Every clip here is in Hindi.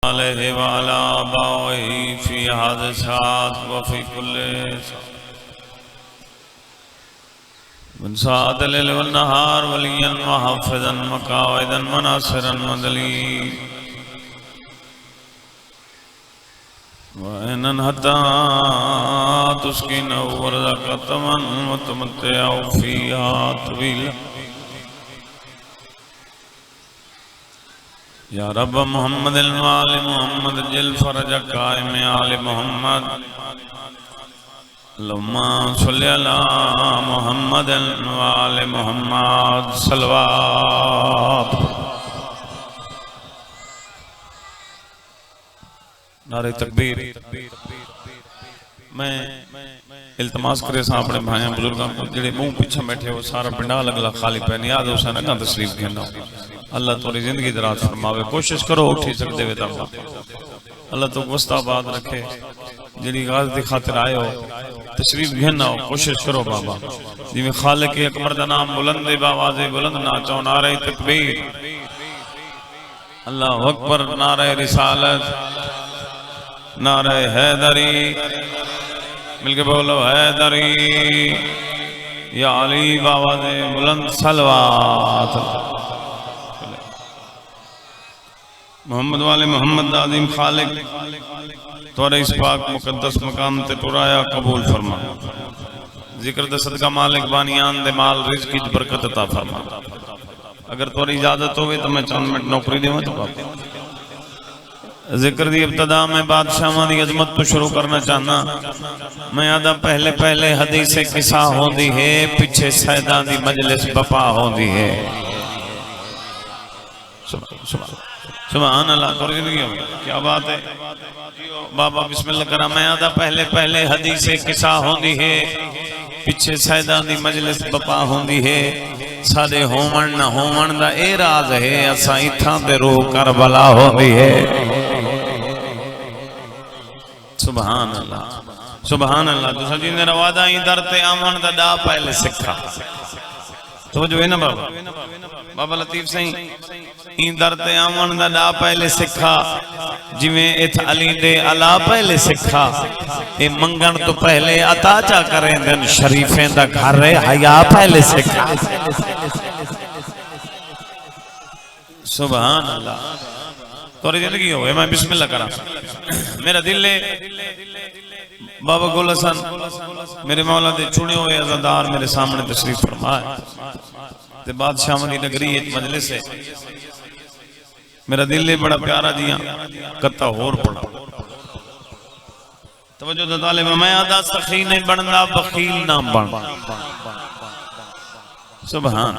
अलैहि वाला बाई फी हादसात व फी कुल्ले मन साद लिल व नहार वलियन व हाफिज़न मकाइदन व नासिरन मदली व इनन हता तुस्किन व रज़क़तमन व तुमत्तिअ फ़ीहा तवीला या रब मोहम्मद आले मोहम्मद जिल फरज कायम आले मोहम्मद लम्मा सल्ली अला मोहम्मद आले मोहम्मद सलवात। नारे तकबीर। मैं इल्तमास करे सा अपने भाइयों बुजुर्गों को जेड़े मुंह पीछे बैठे हो सारा पिंडा लगला खाली पैन याद हो सा ना तशरीफ घेना। अल्लाह तोरी जिंदगी दराज फरमावे। कोशिश करो उठी सकते वे तब अल्लाह तो वस्ताबाद रखे। जेड़ी गाज दी खातिर आए हो तशरीफ घेना हो कोशिश करो बाबा जिवें खालिक अकबर दा नाम बुलंद आवाज़े बुलंद ना चो नारे तकबीर अल्लाह अकबर नारे रिसालत नारे हैदरी मिलके बोलो हैदरी या अली आवाज़े बुलंद सलवात। मोहम्मद वाले मोहम्मद आज़ीम खालिक तोरे इस पाक मुकद्दस मकाम ते टुराया कबूल फरमा। जिक्र दे सदका मालिक बानियान दे माल रिज़्क़ की बरकत अता फरमा। अगर तोरी इजाजत होवे तो मैं चंद मिनट नौकरी देवां तो जिक्र दी इब्तदा में बादशाह दी अजमत तो शुरू करना चाहना। मैं आदा पहले पहले हदीस किसा होंदी है पीछे सैदा दी मजलिस बपा होंदी है। सुभान अल्लाह तोरी जिंदगी हो क्या बात है बाबा बिस्मिल्लाह करा। मैं आदा पहले पहले हदीस किसा होंदी है पीछे सैदा दी मजलिस बपा होंदी है। साडे होवन ना होवन दा ए राज है असा इथां ते रूह करबला होंदी है। सुभान अल्लाह सुभान अल्लाह। तुसा जिंदे रवादा ई दर ते आवन दा दा पहले सिखा तो जो है ना बाबा बाबा लतीफ सही ई दर ते आवन दा दा पहले सिखा जिवें इथ अली दे अला पहले सिखा ए मंगण तो पहले अता चा करेंदन शरीफें दा घर हया पहले सिखा। सुभान अल्लाह तोरी जिंदगी होवे। मैं बिस्मिल्लाह करा। मेरा दिल है बाबा गुल हसन मेरे मौला दे चुने हुए अज़ादार मेरे सामने तशरीफ फरमाए ते बादशाह दी नगरी एक मजलिस है। मेरा दिल है बड़ा प्यारा जिया कत्ता होर पड़ा तवज्जो दा तालिब। मैं आदा सखी नहीं बनदा बखील ना बन। सुभान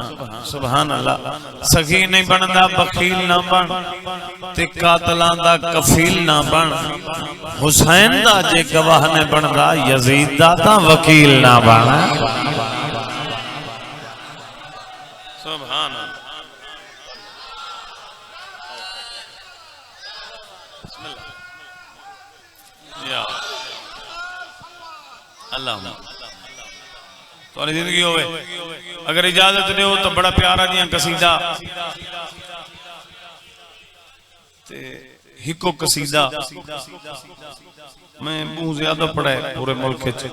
सुभान अल्लाह। सखी नहीं बनदा बखील ना बन ते कातलां दा कफील ना बन। हुसैन दा जे गवाह ने बनदा यजीद दा तां वकील ना बन। सुभान या अल्लाह तोरी जिंदगी होवे। अगर इजाजत दो तो बड़ा प्यारा जिया कसीदा ते हिको कसीदा मैं बहुत ज्यादा पढ़ा है पूरे मुल्क च।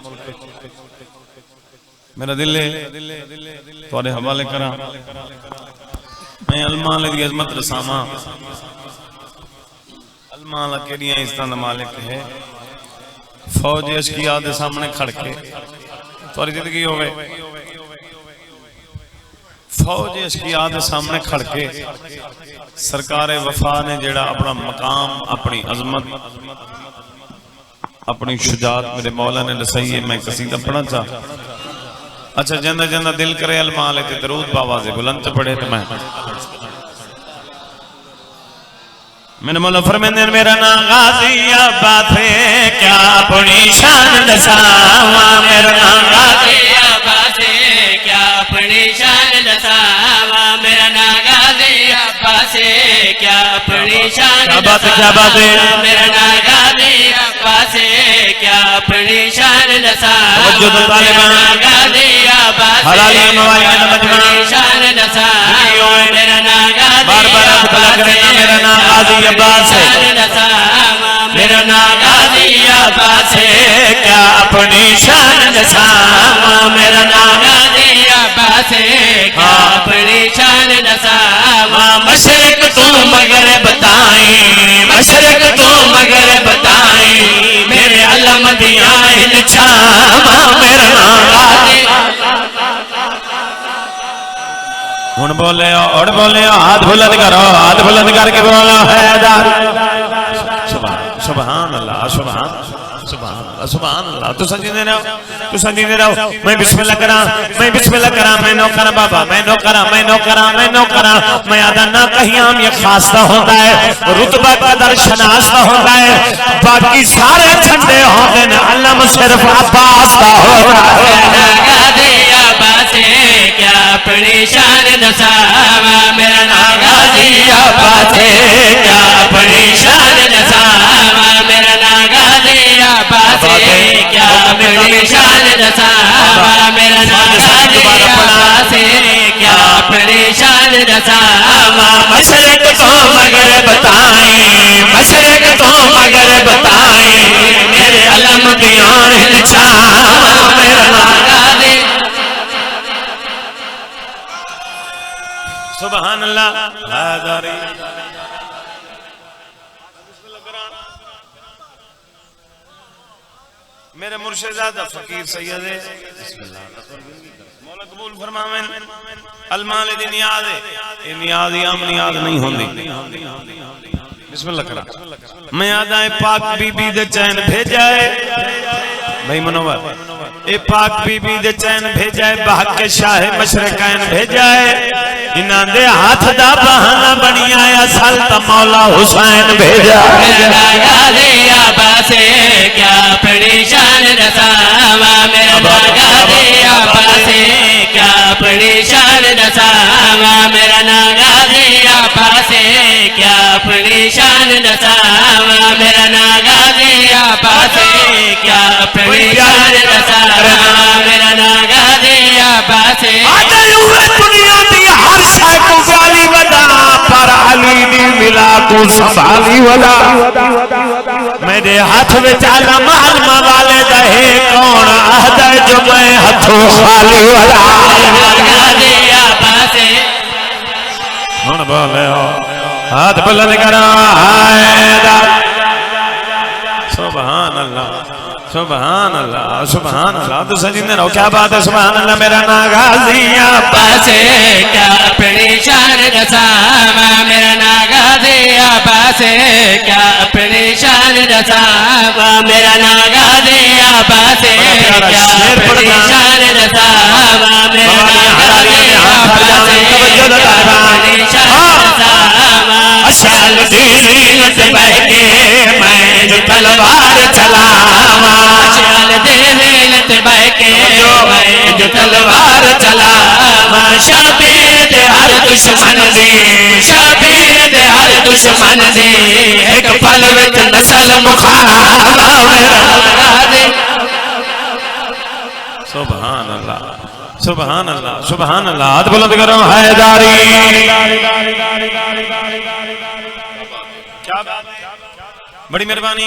मेरा दिल है थोड़े हवाले करा। मैं अलमाल दी अजमत रसामा। अलमाल केड़ियां इज्जतां दा मालिक है। फौज अशकिया दे सामने खड़ के तोरी जिंदगी होवे। फौज अशकिया दे सामने खड़ के सरकार वफा ने जेड़ा अपना मकाम अपनी अजमत अपनी शुजात मेरे मौला ने दसाई है। मैं कसीदा पढ़ना चाह। अच्छा जंदा जंदा दिल करे अलमाल ते दरूद बावाज़े बुलंद पढ़े तो मैं मैंने मौला फरमाते मेरा नाम गाज़ियाबाद है क्या अपनी शान दसावा। मेरा नाम गाज़ियाबाद है क्या अपनी शान दसावा। मेरा नाम गाज़ियाबाद है क्या अपनी शान दसावा। मेरा नाम गाज़ियाबाद है क्या अपनी शान दसावा। मेरा नाम गाज़ियाबाद है क्या अपनी शान दसावा। मेरा नाम गाज़ियाबाद है मेरा नाम गाजी अब्बास है, मेरा नाम गाजी अब्बास है, क्या अपनी शान दसावा, मेरा नाम गाजी अब्बास है, क्या अपनी शान दसावा। मशरिक तो मगरिब बताएं, मशरिक तो मगरिब बताएं, मेरे अलम दिया छावा, मेरा नाम गाजी। हुन बोले और बोले, हाथ बुलंद करो, हाथ बुलंद करके बोलो हैदर। सुभान अल्लाह, सुभान सुभान अल्लाह, सुभान अल्लाह। तो संजीदे रहो, तो संजीदे रहो। मैं बिस्मिल्लाह करा, मैं बिस्मिल्लाह करा, मैं नो करा बाबा, मैं नो करा, मैं नो करा, मैं नो करा। मैं आदा ना कहियाम ये खासा होता है, रुतबा कदर शनासा होता है, बाकी सारे झंडे होते हैं, अलम सिर्फ अब्बास का होता है। क्या अपनी शान दसावा, मेरा नाम गाजी अब्बास है, क्या अपनी शान दसावा, मेरा नाम गाजी अब्बास है, क्या अपनी शान दसावा, मेरा नाम गाजी अब्बास है, क्या अपनी शान दसावा। मशरिक तो मगरिब बताएं, मशरिक तो मगरिब बताएं, मेरे अलम की आन छावा, मेरा नाम गाजी। सुभान अल्लाह। मेरे मुर्शिदादा फकीर सैयद मौला कबूल फरमावें। अलमाल दी नियाज है, ये नियाज आम नियाज नहीं होंदी। बिस्मिल्लाह करा। मैं आदा पाक बीबी दे चैन भेजा है भाई मनोवर, ए पाक बीबी दे चैन भेजा है, बहक के शाह मशरकैन भेजा है, इन्हां दे हाथ दा बहाना बनी आया सल त मौला हुसैन भेजा। मेरा गाजी अब्बास है, क्या अपनी शान दसावा, मेरा गाजी अब्बास है, क्या अपनी शान दसावा, मेरा नाम गाजी अब्बास है, क्या अपनी शान दसावा, मेरा नाम गाजी अब्बास है, क्या अपनी शान दसावा, मेरा नाम गाजी अब्बास है। दुनिया दी हर शय को गाली वदा, पर अली दी मिला को संभाली वदा। मेरे हाथ विच आलम अलमा वाले दहे कौन आहदा जो मैं हाथों खाली वदा। गाजी अब्बास है। हुन बोले हाथ बुलंद करो हैदर। सुभान अल्लाह, सुभान अल्लाह, सुभान अल्लाह। तो सजीदे रहो, क्या बात है। सुभान अल्लाह। मेरा नाम गाजी अब्बास है, क्या अपनी शान दसावा, मेरा नाम गाजी अब्बास है, क्या अपनी शान दसावा, मेरा नाम गाजी अब्बास है, क्या अपनी शान दसावा, मेरा नाम गाजी अब्बास है, क्या अपनी शान दसावा। अशाल दीनत बहके मैं जो तलवार चलावा, अशाल दीनत बहके मैं जो तलवार चलावा। शबीर दे हर दुश्मन दे, शबीर दे हर दुश्मन दे, एक पल विच नस्ल मुखावा, मेरा गाजी। सुभान अल्लाह, सुभान अल्लाह, सुभान अल्लाह। हाथ बुलंद करो हैदारी। बड़ी मेहरबानी,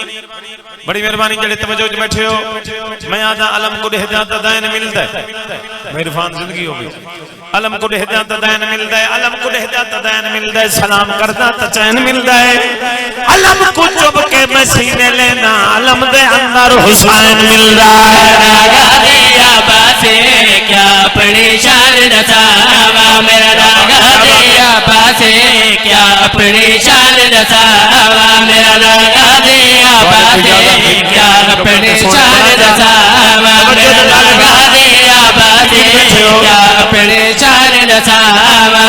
बड़ी मेहरबानी जड़े तवज्जो च बैठे हो। मैं आदा अलम को हिदायत दैन मिलता है, मेहरबान जिंदगी हो गई। अलम को हिदायत दैन मिलता है, अलम को हिदायत दैन मिलता है, सलाम करदा तो चैन मिलता है। अलम को चुभ के मैं सीने लेना, अलम दे अंदर हुसैन मिलता है। गाजी अब्बास है, क्या अपनी शान दसावा, मेरा गाजी अब्बास है, क्या अपनी शान दसावा, मेरा गाजी अब्बास है, क्या अपनी शान दसावा, मेरा गाजी अब्बास है, क्या अपनी शान दसावा।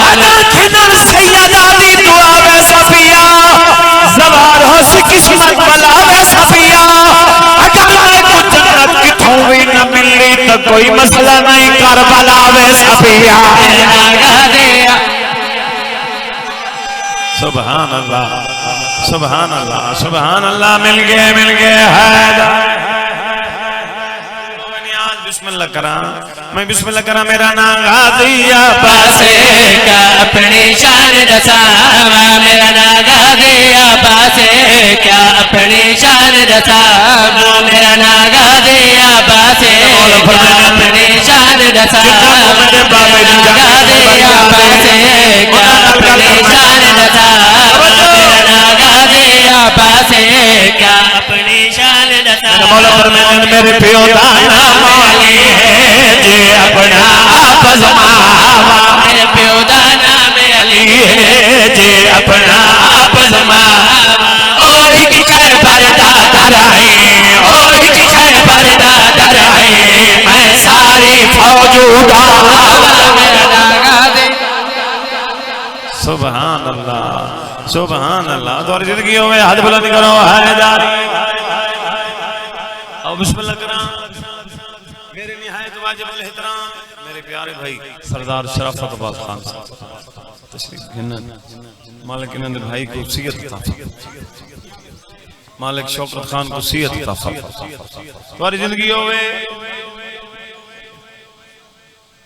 खिदर सैयदा दी दुआ वे सफिया, सवार हो सी किस्मत वाला वे सफिया। अगर वाले को जन्नत किथों भी न मिली तो कोई मसला नहीं, करबला वे सफिया। सुभान अल्लाह, सुभान अल्लाह, सुभान अल्लाह। मिल गए, मिल गए हैदर। बिस्मिल्लाह करा, मैं बिस्मिल्लाह करा। मेरा नाम गाजी अब्बास क्या अपनी शान दसावा, मेरा नाम गाजी अब्बास क्या अपनी शान दसावा, मेरा नाम गाजी अब्बास क्या अपनी शान दसावा, मेरा नाम गाजी अब्बास क्या अपनी शान दसावा, मेरा नाम गाजी अब्बास क्या अपनी शान दसावा। मौला फरमाते मेरे प्यो दा नाम अली है जे अपना आप जमावा, मेरे प्यो दा नाम अली है जे अपना आप जमावा। और एक शहर भरदा दराए, और एक शहर भरदा दराए, मैं सारी फौज उड़ावा, मेरा नागा दे। सुभान अल्लाह, सुभान अल्लाह। तुम्हारी जिंदगी में हाथ बुलंद करो, हैदारी और बिस्मिल्लाह करा। मेरे निहायत वाजिबुल एहतराम मेरे प्यारे भाई सरदार शराफत अब्बास खान साहब तशरीफ गिनन। मालिक इन्होंने भाई को सीयत अता फरमाए, मालिक शौकत खान को सीयत अता फरमाए। तुम्हारी जिंदगी होवे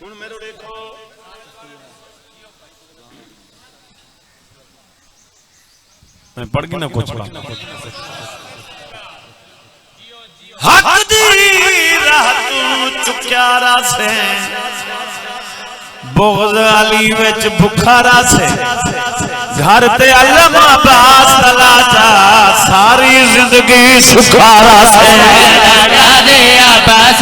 हुन मेरो देखो मैं पढ़ के ना कुछ हक दी राह तू चुक्यारा से बुग़्ज़ अली विच बुखारा से घर ते अलम अब्बास तलाचा सारी जिंदगी सुखारा से। गाजे अब्बास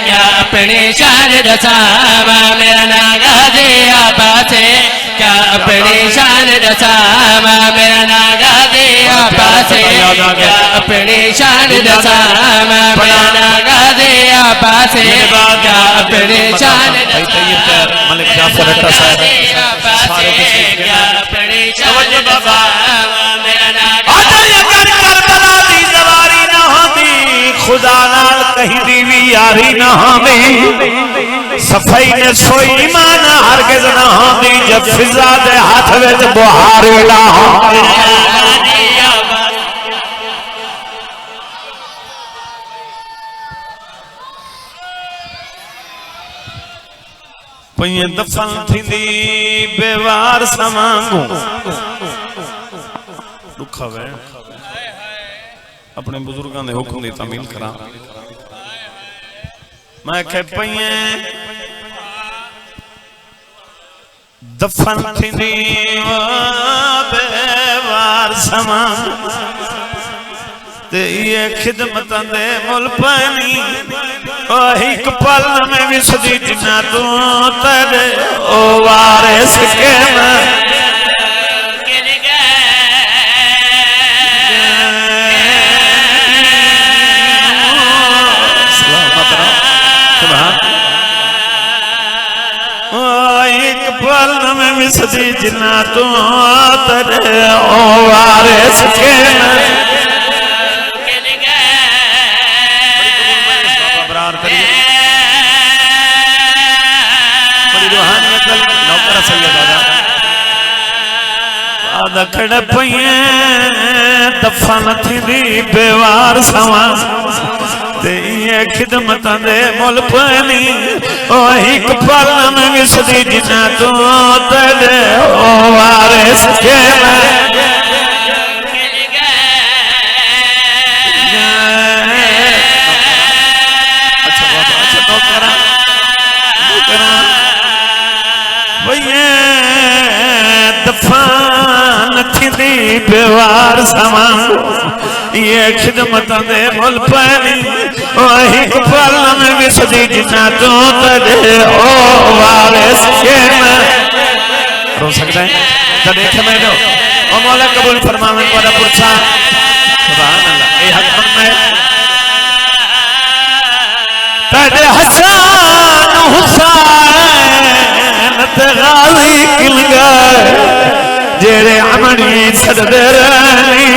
क्या अपनी शान दसावा, मेरा नाम गाजे अब्बास क्या अपनी शान दसावा, मेरा नाम गाजे अब्बास क्या अपनी शान दसावा, मेरा नाम गाजे अब्बास क्या अपनी शान दसावा, मलिक जाफर अट्टा साहब सारे क्या अपनी शान दसावा, मेरा नाम अगर करबला दी सवारी ना होंदी खुदा नाल कहीं दी भी यारी ना होंदी, सफाई ने सोई ईमान हरगिज़ ना होंदी, जब फिजा दे हाथ विच बुहार ना होंदी। पई दफन थींदी बेवार समांगू दुख वे अपने बुजुर्गों ने हुक्म दी तामील करा। मैं कह पई दफन थींदी बेवार समांगू ते ये खिदमत दे मुल पानी एक पल में विसदी जिना तू तेरे ओ वारिस के मैं एक पल में विसदी जिना तू तेरे ओ वारिस के मैं दखड़ पइए दफन थी बेवार सवा ते ये खिदमत दे मुल पानी ओ एक पल में विसदी जिना तू तेरे ओ वारिस के बेवार समा ये खिदमत दे मुल पानी वही पल में विसदी जिना तू तेरे ओ वारिस के मैं रो सकता है तो देखे मैं दो ओ मौला कबूल फरमावे वाला पुरसा सुभान अल्लाह ए हक में तेरे हसन हुसैन ते गाजी किल गए जेरे अमनी सददे रहनी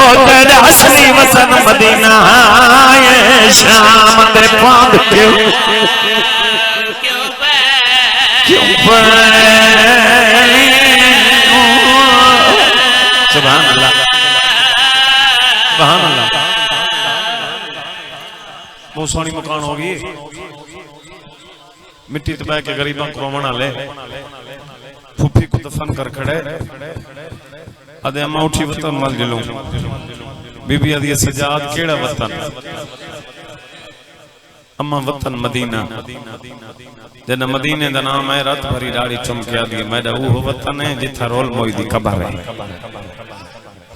ओ तेरे हसनी वसन मदीना आए शाम ते पांद क्यों सुभान अल्लाह सुभान अल्लाह बहुत सोहनी मकान होगी। मिट्टी तो बह के गरीबों को रोवण ले फुफी को दफन कर खड़े अदे अम्मा उठी वतन मल जलू बीबी आदि सजाद केड़ा वतन अम्मा वतन मदीना जन मदीने दा नाम है रात भरी दाढ़ी चमके आदि मेरा वो वतन है जिथा रोल मोई दी कबर है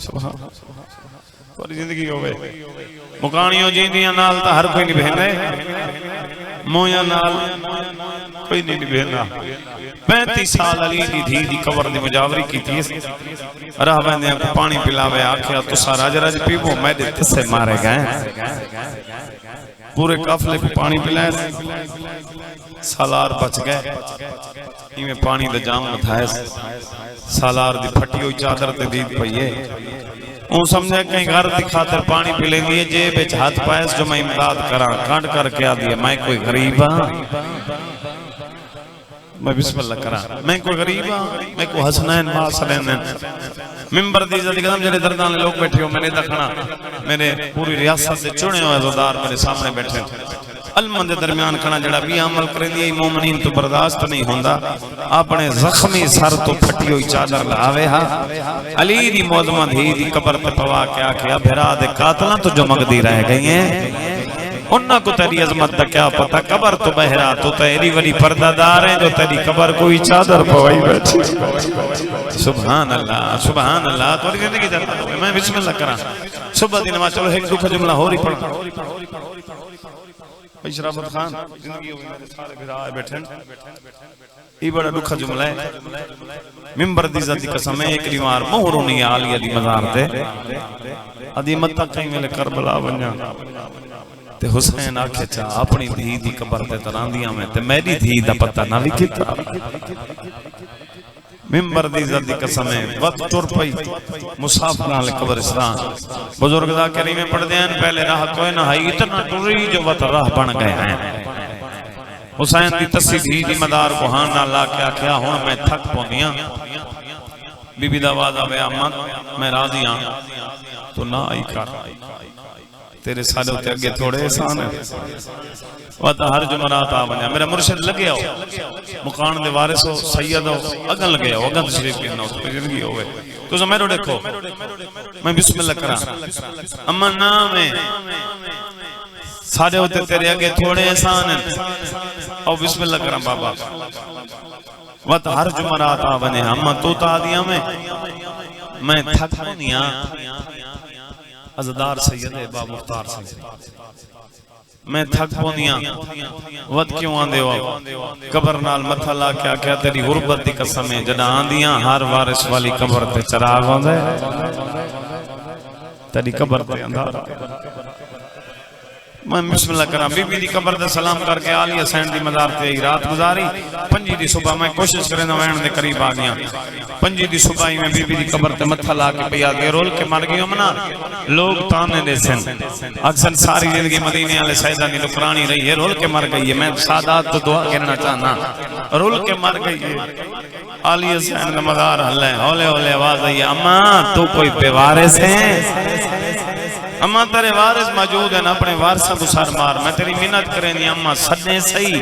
सुभान पूरी जिंदगी होवे मुकानियों जींदियां नाल ता हर कोई नहीं बहंदे मोया नाल कोई नहीं बहंदा 35 साल अली दी धी दी कबर दी मुजावरी कीती राह बंदे को पानी पिलावे आख्या तुसा राज राज पीवो मैदे तसे मारे गए पूरे काफले को पानी पिलाया सालार बच गए इवें पानी दा जाम मथाए सालार दी फटी हुई चादर ते दीद पईए ओ समझे कहीं घर दी खातर पानी पी लेंदी है जेब विच हाथ पाए जो मैं इमदाद करा कांड करके आ दिए मैं कोई गरीब हां मैं बिस्मिल्लाह करा मैं कोई गरीब हां मैं को हसनैन मां सलैन मिंबर दी इज्जत कदम जेड़े दरदान लोग बैठे हो मैंने देखना मेरे पूरी रियासत से चुने हुए ज़ोदार मेरे सामने बैठे अलमन दे दरमियान खड़ा जड़ा भी अमल करेंदी मोमिनीन तो बर्दाश्त नहीं होंदा अपने जख्मी सर तो फटी हुई चादर लावे हा अली दी मौजमा धी दी कबर पे पवा के आख्या भेरा दे कातला तो जो मगदी रह गई हैं उन्ना को तेरी अजमत दा क्या पता कबर तो बहरा तो तेरी वली पर्दादार है जो तेरी कबर कोई चादर पवाई बैठी सुभान अल्लाह तोरी जिंदगी जाता मैं बिस्मिल्लाह करा सुबह दिन नमाज चलो एक दुख जुमला हो रही पढ़ इशराफत खान जिंदगी हो मेरे सारे भिरा बैठे ई बड़ा दुख जुमला है मिंबर दी इज्जत दी कसम है एक दीवार मोहरो नहीं आली दी मजार ते अदी मत्ता कई वेले करबला वन्या ते हुसैन आखे चा अपनी धी दी कबर ते तरांदियां में ते मेरी धी दा पता ना भी कीता मिंबर दी इज्जत दी कसम है वक्त टुर पई मुसाफिर नाल कब्रिस्तान बुजुर्ग दा करीमे पढ़दे हैं पहले राह कोई ना है इतना टुरी जो वत राह बन गए हैं हुसैन दी तस्सी धी दी मदार को हां ना ला के आख्या हुन मैं थक पौंदियां बीबी दा आवाज आवे अम्मा मैं राजी हां तो ना आई कर तेरे सालों ते अगे थोड़े एहसान है वत हर जुमरात आ वने मेरा मुर्शिद लगे आओ मुकान दे वारिस हो सैयद हो अगन लगे आओ अगन शरीफ के ना जिंदगी होवे तो मेरे देखो मैं बिस्मिल्लाह करा अम्मा नाम है साडे होते तेरे अगे थोड़े एहसान है और बिस्मिल्लाह करा बाबा वत हर जुमरात आ वने अम्मा तो ता दिया मैं थक निया अज़दार सैयद है बा मुख्तार सैयद मैं थक पोंदियां वत क्यों आंदे हो कबर नाल मथा ला के आख्या तेरी गुरबत दी कसम है जदा आंदियां हर वारिस वाली कबर ते चिराग होंदे तेरी कबर ते अंधारा मैं बिस्मिल्लाह करा बीबी दी कबर ते सलाम करके आली हुसैन दी मजार ते रात गुजारी 5 दी सुबह मैं कोशिश करे ना वैन दे करीब आ गया 5 दी सुबह ही मैं बीबी दी कबर ते मथा ला के पिया के रोल के मर गयो मना लोग ताने दे सन अक्सर सारी जिंदगी मदीने वाले सैयदा दी नुकरानी रही है रोल के मर गई है मैं सादात तो दुआ करना चाहना रोल के मर गई है आली हुसैन दा मजार हल्ले हौले हौले आवाज आई अम्मा तू कोई बेवारिस है अम्मा तेरे वारिस मौजूद है ना अपने वारसा को सर मार मैं तेरी मिन्नत करेंदी अम्मा सदे सही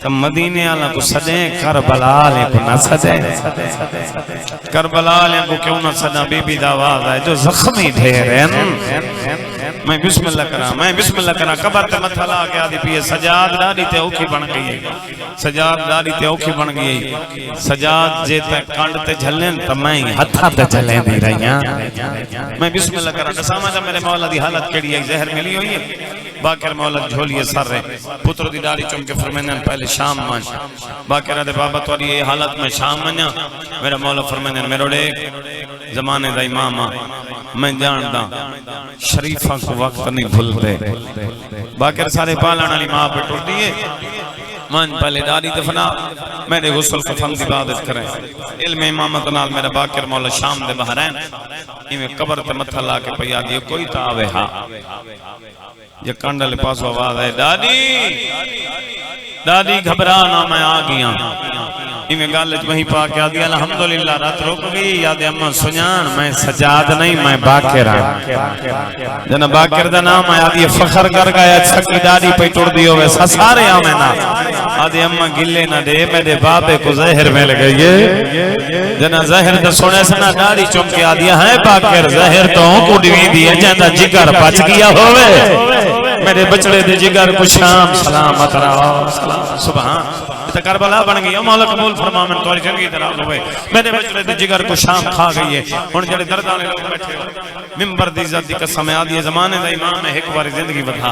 तो मदीने वाला को सदे करबला ले को ना सदे करबला ले को क्यों ना सदा बीबी दा आवाज है जो जख्मी ढेर है मैं बिस्मिल्लाह करा कबर ते मथा ला के आदी पी सजाद दाढ़ी ते औखी बन गई है सजाद दाढ़ी ते औखी बन गई सजाद जे ते कंड ते झलन त मैं हथा ते झले दी रहियां मैं बिस्मिल्लाह करा दसामा दा मेरे मौला दी हालत केड़ी है जहर मिली हुई है बाकर मौला झोलिए सर रे पुत्र दी दाढ़ी चुम के फरमाने पहले शाम मान बाकर दे बाबा तोरी ये हालत में शाम मन्या मेरा मौला फरमाने मेरो डे जमाने दा इमाम मैं जानदा शरीफा को वक्त नहीं भूलते बाकर सारे पालन वाली मां पे टुरदी है मन पहले दाढ़ी दफना मेरे गुस्ल कफन दी इबादत करें इल्म इमामत नाल मेरा बाकर मौला शाम दे बहरैन इवें कबर ते मथा ला के पया दी कोई ता आवे हा ये कंडल पास आवाज है दादी घबरा ना मैं आ गया इवें गल वहीं पा के आ दिया अल्हम्दुलिल्लाह रात रुक गई याद अम्मा सुजान मैं सजाद नहीं मैं बाकर हां जना बाकर दा नाम आया दी फखर कर गया छकी दाढ़ी पे टुरदी होवे सारे आवे ना आदि अम्मा गिले ना दे मेरे बाबे को जहर मिल गई है जना जहर तो सुने सना दाढ़ी चुमके आदिया है बाकर जहर तो कुड़वी दी है जंदा जिगर बच गया होवे मेरे बचड़े दे जिगर को शाम सलामत रहो सलाम सुभान तो करबला बन गई मौला कबूल फरमा मन तोरी जिंदगी दराज होवे मेरे बचड़े दे जिगर को शाम खा गई है हुन जेड़े दर्दाने लोग बैठे मिंबर दी इज्जत दी कसम आदि जमाने दा इमाम है एक बार जिंदगी बता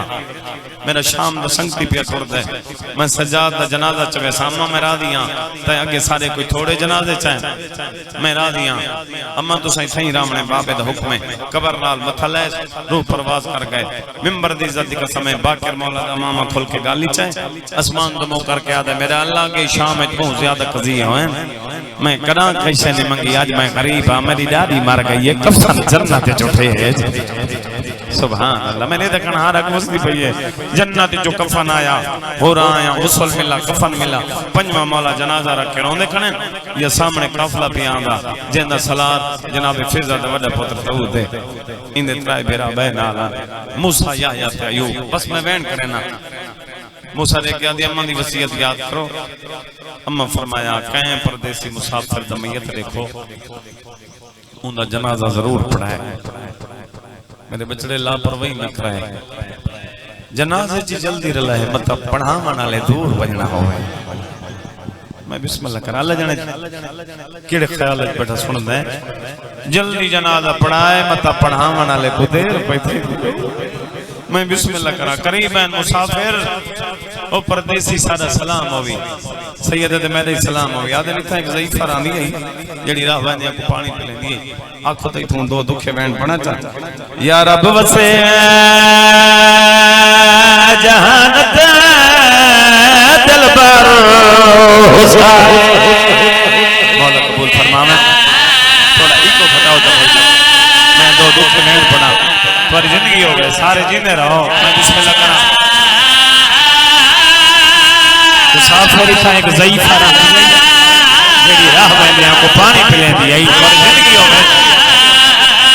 मेरा शाम दा संगती पिया टुरदा है मैं सज्जाद दा जनाजा चवे सामा मैं रादियां ते अगे सारे कोई थोड़े जनाजे च मैं रादियां अम्मा तुसा सही रामने बाबे दा हुक्म है कबर नाल मथा ले रूह परवाज कर गए मिंबर दी इज्जत दी कसम है बाकर मौला दा मामा खुल के गाली च आसमान तो मुंह करके आदा मेरा अल्लाह के शाम में बहुत ज्यादा कजी होए मैं कदा कैसे नहीं मंगी आज मैं गरीब हां मेरी दादी मर गई है कफन जन्नत चुठे है सुभान अल्लाह मैंने देखना हार मुस्ती पई है जन्नत जो कफन आया हो रहा आया गुस्ल मिला कफन मिला पंजवा मौला जनाजा रखे रोंदे खने या सामने काफला पे आंदा जेंदा सलात जनाब फिजा दा बड़ा पुत्र दाऊद है इंदे त्राय बेरा बह नाल मूसा या ते अयूब बस मैं वैन करे ना मूसा ने कहा दी अम्मा दी वसीयत याद करो अम्मा फरमाया कहीं परदेसी मुसाफिर दा मैयत देखो उनका जनाजा जरूर पढ़ाए मेरे बचड़े लापरवाही न कराए जनाजे ची जल्दी रला है मतलब पढ़ावन वाले दूर वजना होवे मैं बिस्मिल्लाह करा ले जाने केड़े ख्याल है बेटा सुनदा है जल्दी जनाजा पढ़ाए मतलब पढ़ावन वाले को देर पैसे मैं बिस्मिल्लाह करा करीबन मुसाफिर ओ परदेसी सादा सलाम होवी सैयद दे मेरे सलाम होवी आदे लिखा एक ज़ईफा आंदी है जेड़ी राह वांदे को पानी पिलेंदी है आखो तो तू दो दुखे बहन पढ़ा चा या रब वसे जहानत दिलबर हुसैन मौला कबूल फरमावे थोड़ा इको घटाओ तो मैं दो दुखे बहन पढ़ा पर जिंदगी हो गए सारे जींदे रहो मैं बिस्मिल्लाह करा मुसाफिर था एक ज़ईफा जेड़ी राह वांदे को पानी पिलेंदी आई पर जिंदगी हो गए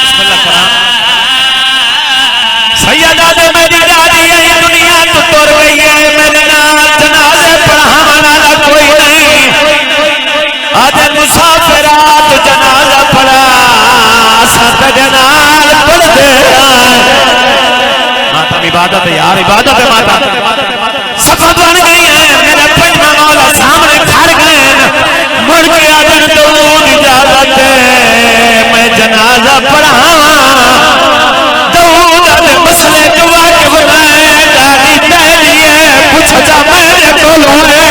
बिस्मिल्लाह करा सैयदा दे मेरी दादी आई दुनिया तो तुर गई है मेरे नाल जनाजे पढ़ावन वाला कोई नहीं आज मुसाफिरात जनाजा पढ़ा सब जनाल पढ़ दे माता इबादत है यार इबादत है माता सफर बन गई है मेरे पंजवा मौला सामने खड़ गए मुड़ के आदर दूर इजाजत है मैं जनाजा पढ़ावा दूर दे मसले जो वाजिब है दादी तेरी है पूछता मेरे कोलों है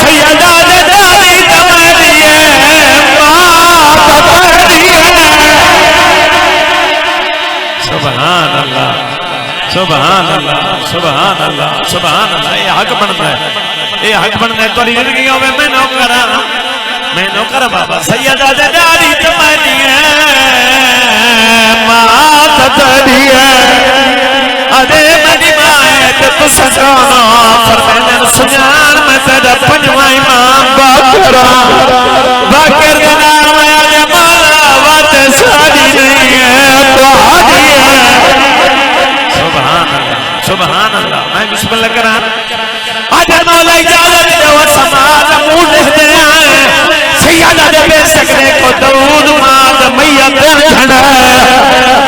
सैयदा दे दादी तुम्हारी है मां तुम्हारी है सुभान अल्लाह सुभान अल्लाह सुभान अल्लाह सुभान अल्लाह ये हक बनता है तोरी जिंदगी होवे मैं नौकर बाबा सैयदा दे दादी तुम्हारी है मां तेरी है अरे मेरी मां है ते तू सजाना फरमाने सुजान मैं तेरा पंजवा इमाम बाकर दा नाम है मौला वात साडी नहीं है तुम्हारी है सुभान अल्लाह मैं बिस्मिल्लाह करा आज मौला इजाजत दे और समाज मुंह दे सैयदा दे बेसकरे को दऊद मात मैयत खड़ा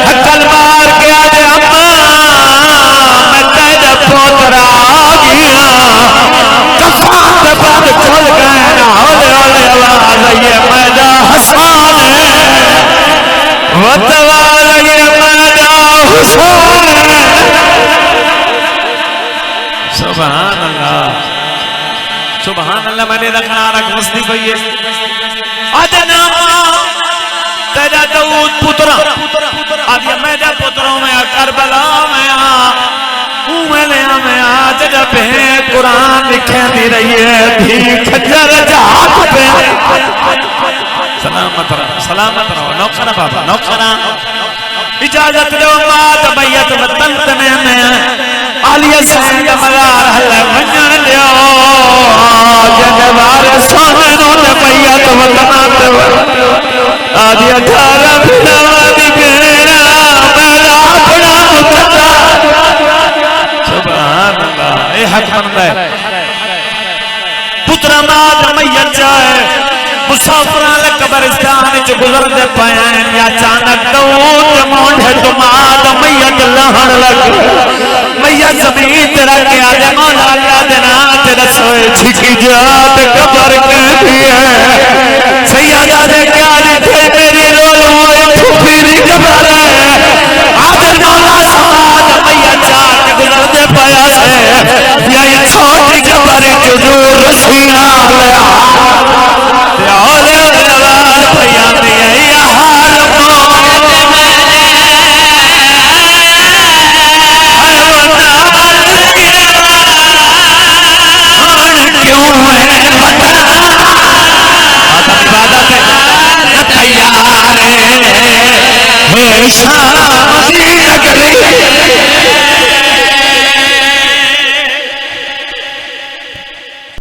हकल मार के आदे अम्मा मैं तेरा पोतरा आ गया कफान दे बाद खोल गए ना हौले हौले आवाज ये मैदा हसन वतवाल ये मैदा हुसैन सुभान अल्लाह मैंने रखना रख मस्ती पई है आज नाम तेरा दाऊद पुत्रा आज मेरा पुत्रों में करबला में में आज जब कुरान लिखे दी रही है भी खजर जात पे सलामत रहो नौकरा बाबा नौकरा इजाजत दो मात मैयत वतन तने में आलिया सैन मजार हल वंजन दियो जनवार सोहनो ने मैयत वतन ते आदि 18 बिनादी बेरा मेरा अपना मुतता सुभान अल्लाह ए हक बनदा है च गुजरते पे अचानक दौड़ मोढ़े तुमाद मैयत लहन लग मैया जमीन रख के आदे मौला का देना तेरा सोए छिकी जात कबर के दिए